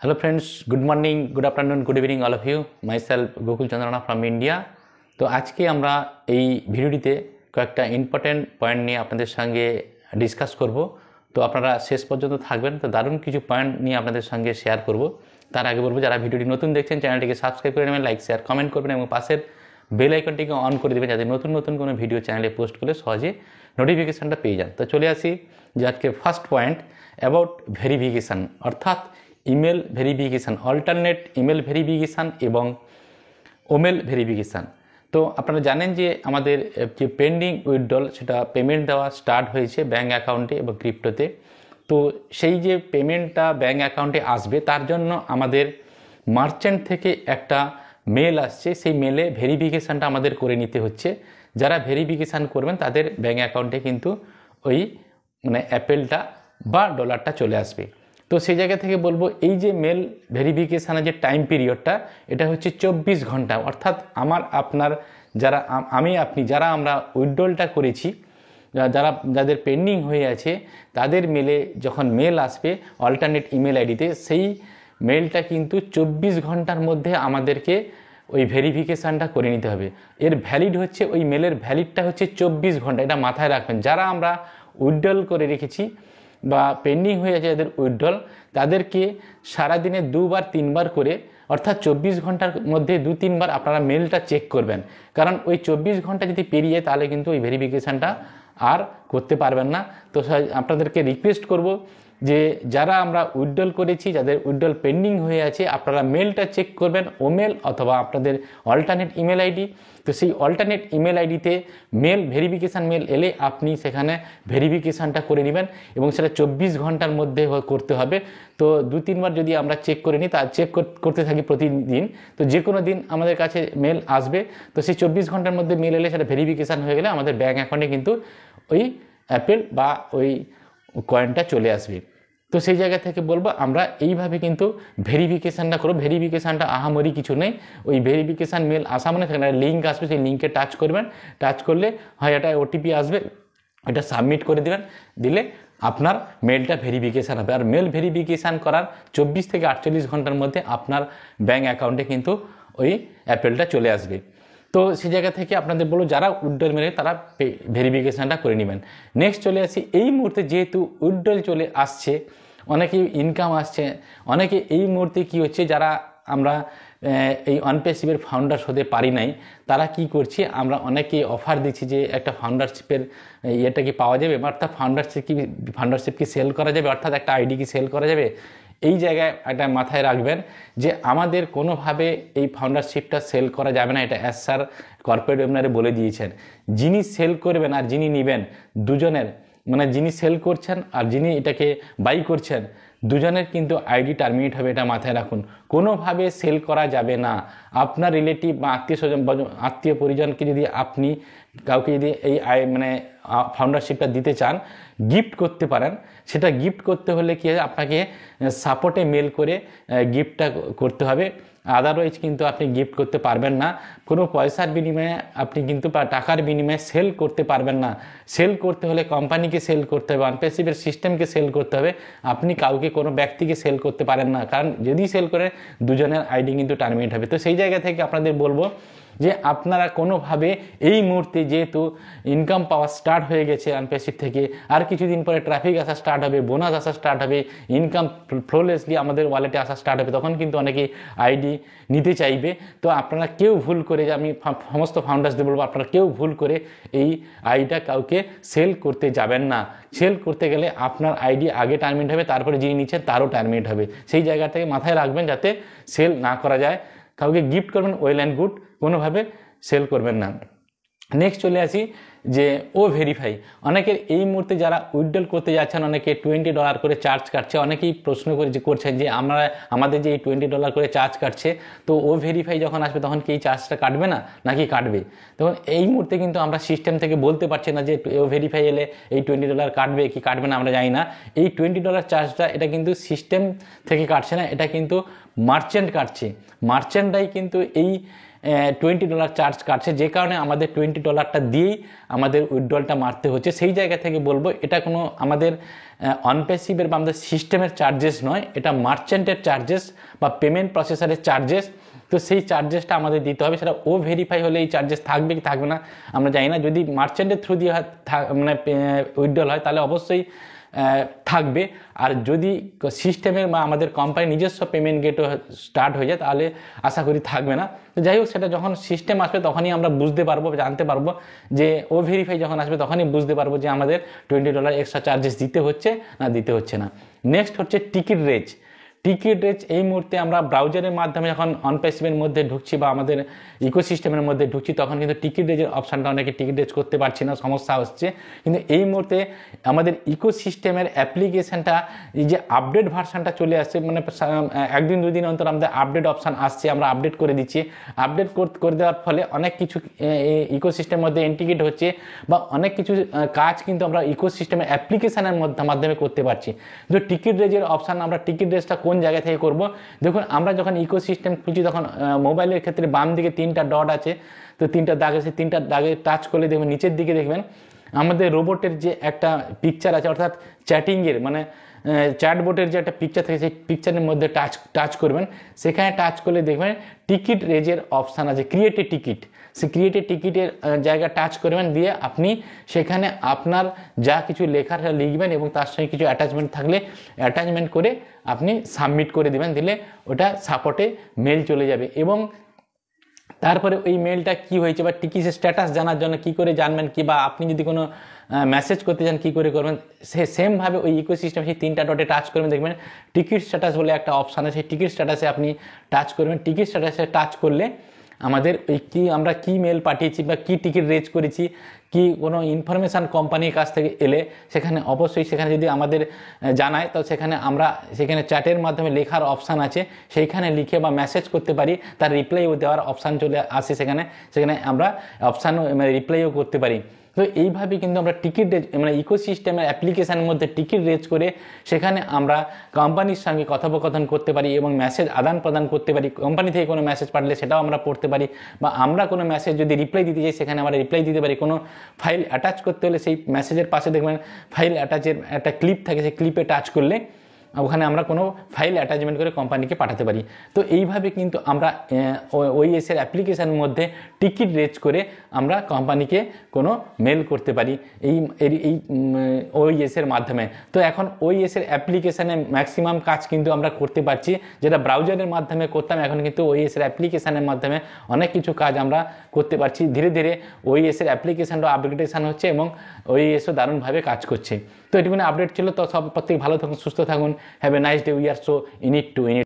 Hello friends, good morning, good afternoon, good evening all of you. Myself Gokul Chandrana from India. তো আজকে আমরা এই ভিডিওটিতে কয়েকটা ইম্পর্টেন্ট পয়েন্ট নিয়ে আপনাদের সঙ্গে ডিসকাস করব। তো আপনারা শেষ পর্যন্ত থাকবেন, তো দারুণ কিছু পয়েন্ট নিয়ে আপনাদের সঙ্গে শেয়ার করব। তার আগে বলবো যারা ভিডিওটি নতুন দেখছেন চ্যানেলটিকে সাবস্ক্রাইব করে নেবেন, লাইক শেয়ার কমেন্ট করবেন এবং পাশের বেল আইকনটিকে অন করে দেবেন যাতে নতুন নতুন কোনো ভিডিও চ্যানেলে পোস্ট করলে সহজে নোটিফিকেশানটা পেয়ে যান। তো চলে আসি যে আজকে ফার্স্ট পয়েন্ট অ্যাবাউট ভেরিফিকেশান, অর্থাৎ email verification, alternate email verification এবং ওমেল ভেরিফিকেশান। তো আপনারা জানেন যে আমাদের যে পেন্ডিং উইথড্রল সেটা পেমেন্ট দেওয়া স্টার্ট হয়েছে ব্যাঙ্ক অ্যাকাউন্টে এবং ক্রিপ্টোতে। তো সেই যে পেমেন্টটা ব্যাঙ্ক অ্যাকাউন্টে আসবে তার জন্য আমাদের মার্চেন্ট থেকে একটা মেল আসছে, সেই মেলে ভেরিফিকেশানটা আমাদের করে নিতে হচ্ছে। যারা ভেরিফিকেশান করবেন তাদের ব্যাঙ্ক অ্যাকাউন্টে কিন্তু ওই অ্যাপেলটা বা ডলারটা চলে আসবে। তো সেই জায়গা থেকে বলবো এই যে মেল ভেরিফিকেশানের যে টাইম পিরিয়ডটা এটা হচ্ছে 24 ঘন্টা, অর্থাৎ আপনার যারা আপনি যারা আমরা উইথড্রলটা করেছি, যাদের পেন্ডিং হয়ে আছে তাদের মেলে যখন মেল আসবে অল্টারনেট ইমেল আইডিতে, সেই মেলটা কিন্তু 24 ঘন্টার মধ্যে আমাদেরকে ওই ভেরিফিকেশানটা করে নিতে হবে। এর ভ্যালিড হচ্ছে ওই মেলের ভ্যালিডটা হচ্ছে 24 ঘন্টা, এটা মাথায় রাখবেন। যারা আমরা উইথড্রল করে রেখেছি বা পেন্ডিং হয়ে আছে যাদের উইথড্রল, তাদেরকে সারাদিনে 2-3 বার করে, অর্থাৎ 24 ঘন্টার মধ্যে 2-3 বার আপনারা মেলটা চেক করবেন। কারণ ওই 24 ঘন্টা যদি পেরিয়ে তাহলে কিন্তু ওই ভেরিফিকেশানটা আর করতে পারবেন না। তো আপনাদেরকে রিকোয়েস্ট করব যে যারা আমরা উইথড্রল করেছি, যাদের উইথড্রল পেন্ডিং হয়ে আছে, আপনারা মেলটা চেক করবেন, ওমেল অথবা আপনাদের অল্টারনেট ইমেল আইডি। তো সেই অল্টারনেট ইমেল আইডিতে মেল ভেরিফিকেশান মেল এলে আপনি সেখানে ভেরিফিকেশানটা করে নেবেন এবং সেটা 24 ঘন্টার মধ্যে করতে হবে। তো 2-3 বার যদি আমরা চেক করে নিই, তা চেক করতে থাকি প্রতিদিন, তো যে কোনো দিন আমাদের কাছে মেল আসবে। তো সেই 24 ঘন্টার মধ্যে মেল এলে সেটা ভেরিফিকেশান হয়ে গেলে আমাদের ব্যাঙ্ক অ্যাকাউন্টে কিন্তু ওই অ্যাপেল বা ওই কয়েনটা চলে আসবে। তো সেই জায়গা থেকে বলবো আমরা এইভাবে কিন্তু ভেরিফিকেশানটা করব। ভেরিফিকেশানটা আহামরি কিছু নেই, ওই ভেরিফিকেশান মেল আসা মানে সেখানে লিঙ্ক আসবে, সেই লিঙ্কে টাচ করবেন, টাচ করলে হয় এটা ওটিপি আসবে, এটা সাবমিট করে দেবেন, দিলে আপনার মেলটা ভেরিফিকেশান হবে। আর মেল ভেরিফিকেশান করার 24 থেকে 48 ঘন্টার মধ্যে আপনার ব্যাঙ্ক অ্যাকাউন্টে কিন্তু ওই অ্যাপেলটা চলে আসবে। তো সেই জায়গা থেকে আপনাদের বলবো যারা উইথড্রল মেলে তারা ভেরিফিকেশানটা করে নেবেন। নেক্সট চলে আসি, এই মুহূর্তে যেহেতু উইথড্রল চলে আসছে, অনেকেই ইনকাম আসছে, অনেকে এই মুহূর্তে কি হচ্ছে, যারা আমরা এই অনপেসিভের ফাউন্ডার্স হতে পারি নাই, তারা কি করছে, আমরা অনেকেই অফার দিচ্ছি যে একটা ফাউন্ডারশিপের ইয়েটা কি পাওয়া যাবে, অর্থাৎ ফাউন্ডারশিপ কি সেল করা যাবে, অর্থাৎ একটা আইডি কি সেল করা যাবে। এই জায়গায় এটা মাথায় রাখবেন যে আমাদের কোনোভাবে এই ফাউন্ডারশিপটা সেল করা যাবে না, এটা স্যার কর্পোরেট ওয়েবিনারে বলে দিয়েছেন। যিনি সেল করবেন আর যিনি নেবেন দুজনের, যিনি সেল করছেন আর যিনি এটাকে বাই করছেন, দুজনের কিন্তু আইডি টার্মিনেট হবে, এটা মাথায় রাখুন। কোনোভাবে সেল করা যাবে না। আপনার রিলেটিভ বা আত্মীয় পরিজনকে যদি আপনি কাউকে যদি এই ফাউন্ডারশিপটা দিতে চান, গিফট করতে পারেন। সেটা গিফট করতে হলে কি হয়, আপনাকে সাপোর্টে মেল করে গিফটটা করতে হবে, আদারওয়াইজ কিন্তু আপনি গিফট করতে পারবেন না। কোনো পয়সার বিনিময়ে আপনি কিন্তু টাকার বিনিময়ে সেল করতে পারবেন না। সেল করতে হলে কোম্পানিকে সেল করতে হবে, অনপেসিভের সিস্টেমকে সেল করতে হবে। আপনি কাউকে কোনো ব্যক্তিকে সেল করতে পারেন না, কারণ যদি সেল করে দুজনের আইডি কিন্তু টার্মিনেট হবে। তো সেই জায়গা থেকে আপনাদের বলবো যে আপনারা কোনোভাবে এই মুহূর্তে যেহেতু ইনকাম পাওয়া স্টার্ট হয়ে গেছে অনপেসিভ থেকে, আর কিছুদিন পরে ট্রাফিক আসা স্টার্ট হবে, বোনাস আসা স্টার্ট হবে, ইনকাম ফ্লোলেসলি আমাদের ওয়ালেটে আসা স্টার্ট হবে, তখন কিন্তু অনেকেই আইডি নিতে চাইবে। তো আপনারা কেউ ভুল করে, যে আমি সমস্ত ফাউন্ডার্সদের বলবো, আপনারা কেউ ভুল করে এই আইডিটা কাউকে সেল করতে যাবেন না। সেল করতে গেলে আপনার আইডি আগে টার্মিনেট হবে, তারপরে যিনি নিচ্ছেন তারও টার্মিনেট হবে। সেই জায়গা থেকে মাথায় রাখবেন যাতে সেল না করা যায়। কাউকে গিফট করবেন ওয়েল অ্যান্ড গুড, কোনোভাবে সেল করবেন না। নেক্সট চলে আসি যে ভেরিফাই। অনেকের এই মুহূর্তে যারা উইথড্রল করতে যাচ্ছেন, অনেকে $20 করে চার্জ কাটছে। অনেকেই প্রশ্ন করছেন যে আমাদের যে এই $20 করে চার্জ কাটছে, তো ভেরিফাই যখন আসবে তখন কি এই চার্জটা কাটবে না নাকি কাটবে? তখন এই মুহূর্তে কিন্তু আমরা সিস্টেম থেকে বলতে পারছি না যে ভেরিফাই এলে এই $20 কাটবে কি কাটবে না, আমরা জানি না। এই $20 চার্জটা এটা কিন্তু সিস্টেম থেকে কাটছে না, এটা কিন্তু মার্চেন্ট কাটছে। মার্চেন্টরাই কিন্তু এই $20 চার্জ কাটছে, যে কারণে আমাদের $20টা দিয়েই আমাদের উইথড্রলটা মারতে হচ্ছে, সেই জায়গা থেকে বলবো এটা কোনো আমাদের অনপ্যাসিভের বা আমাদের সিস্টেমের চার্জেস নয়, এটা মার্চেন্টের চার্জেস বা পেমেন্ট প্রসেসরের চার্জেস। তো সেই চার্জেসটা আমাদের দিতে হবে, সেটা ও ভেরিফাই হলে এই চার্জেস থাকবে কি থাকবে না আমরা জানি না। যদি মার্চেন্টের থ্রু দিয়ে মানে উইথড্রল হয় তাহলে অবশ্যই থাকবে, আর যদি সিস্টেমের বা আমাদের কোম্পানির নিজস্ব পেমেন্ট গেটও স্টার্ট হয়ে যায় তাহলে আশা করি থাকবে না। তো যাই হোক, সেটা যখন সিস্টেম আসবে তখনই আমরা বুঝতে পারবো, জানতে পারবো যে ও ভেরিফাই যখন আসবে তখনই বুঝতে পারবো যে আমাদের $20 এক্সট্রা চার্জেস দিতে হচ্ছে না দিতে হচ্ছে না। নেক্সট হচ্ছে টিকিট রেজ। টিকিট রেজ এই মুহূর্তে আমরা ব্রাউজারের মাধ্যমে যখন অনপ্যাসিভের মধ্যে ঢুকছি বা আমাদের ইকোসিস্টেমের মধ্যে ঢুকছি তখন কিন্তু টিকিট রেজের অপশানটা অনেকে টিকিট রেজ করতে পারছি না, সমস্যা হচ্ছে। কিন্তু এই মুহূর্তে আমাদের ইকোসিস্টেমের অ্যাপ্লিকেশানটা এই যে আপডেট ভার্সানটা চলে আসছে, মানে একদিন দুদিন অন্তর আমাদের আপডেট অপশান আসছে, আমরা আপডেট করে দিচ্ছি। আপডেট করে দেওয়ার ফলে অনেক কিছু ইকোসিস্টেমের মধ্যে ইন্টিগ্রেট হচ্ছে বা অনেক কিছু কাজ কিন্তু আমরা ইকোসিস্টেমের অ্যাপ্লিকেশানের মাধ্যমে করতে পারছি। যে টিকিট রেজের অপশান, আমরা টিকিট রেজটা কোন জায়গা থেকে করব? দেখুন, আমরা যখন ইকোসিস্টেম খুঁজি তখন মোবাইলের ক্ষেত্রে বাম দিকে 3টা ডট আছে, তো 3টা দাগ আছে, 3টা দাগে টাচ করলে দেখবেন নিচের দিকে দেখবেন আমাদের রোবটের যে একটা পিকচার আছে, অর্থাৎ চ্যাটিংয়ের মানে চ্যাটবোটের যে একটা পিকচার থাকে সেই পিকচারের মধ্যে টাচ করবেন। সেখানে টাচ করলে দেখবেন টিকিট রেজের অপশান আছে, create a ticket. Say create a টিকিটের জায়গা টাচ করবেন, দিয়ে আপনি সেখানে আপনার যা কিছু লেখার লিখবেন এবং তার সঙ্গে কিছু অ্যাটাচমেন্ট থাকলে অ্যাটাচমেন্ট করে আপনি সাবমিট করে দেবেন, দিলে ওটা সাপোর্টে মেল চলে যাবে। এবং তারপরে ওই মেলটা কি হয়েছে বা টিকিটের স্ট্যাটাস জানার জন্য কি করে জানবেন, কি বা আপনি যদি কোনো মেসেজ করতে চান কী করে করবেন, সেমভাবে ওই ইকোসিস্টেম সেই 3টা ডটে টাচ করবেন, দেখবেন টিকিট স্ট্যাটাস বলে একটা অপশান আছে, সেই টিকিট স্ট্যাটাসে আপনি টাচ করবেন। টিকিট স্ট্যাটাসে টাচ করলে আমাদের ওই আমরা কি মেল পাঠিয়েছি বা কি টিকিট রেজ করেছি, কি কোনো ইনফরমেশান কোম্পানির কাছ থেকে এলে সেখানে অবশ্যই সেখানে যদি আমাদের জানায় তো সেখানে চ্যাটের মাধ্যমে লেখার অপশান আছে, সেইখানে লিখে বা মেসেজ করতে পারি, তার রিপ্লাইও দেওয়ার অপশান চলে আসে, সেখানে আমরা অপশানও মানে রিপ্লাইও করতে পারি। তো এইভাবে কিন্তু আমরা টিকিট রেজ মানে ইকোসিস্টেমের অ্যাপ্লিকেশানের মধ্যে টিকিট রেজ করে সেখানে আমরা কোম্পানির সঙ্গে কথোপকথন করতে পারি এবং মেসেজ আদান প্রদান করতে পারি। কোম্পানি থেকে কোনো মেসেজ পাঠালে সেটাও আমরা পড়তে পারি, বা আমরা কোনো মেসেজ যদি রিপ্লাই দিতে চাই সেখানে আমরা রিপ্লাই দিতে পারি। কোনো ফাইল অ্যাটাচ করতে হলে সেই মেসেজের পাশে দেখবেন ফাইল অ্যাটাচের একটা ক্লিপ থাকে, সেই ক্লিপে টাচ করলে ওখানে আমরা কোনো ফাইল অ্যাটাচমেন্ট করে কোম্পানিকে পাঠাতে পারি। তো এইভাবে কিন্তু আমরা ওইএসের অ্যাপ্লিকেশানের মধ্যে টিকিট রেজ করে আমরা কোম্পানিকে কোনো মেল করতে পারি এই ওইএসের মাধ্যমে। তো এখন ওইএসের অ্যাপ্লিকেশানে ম্যাক্সিমাম কাজ কিন্তু আমরা করতে পারছি, যেটা ব্রাউজারের মাধ্যমে করতাম, এখন কিন্তু ওইএসের অ্যাপ্লিকেশানের মাধ্যমে অনেক কিছু কাজ আমরা করতে পারছি। ধীরে ধীরে ওইএসের অ্যাপ্লিকেশানটা আপগ্রেডেশন হচ্ছে এবং ওইএসও দারুণভাবে কাজ করছে। তো এটুকুনি আপডেট ছিল। তো সব প্রত্যেক ভালো থাকুন, সুস্থ থাকুন। Have a nice day. We are so in it.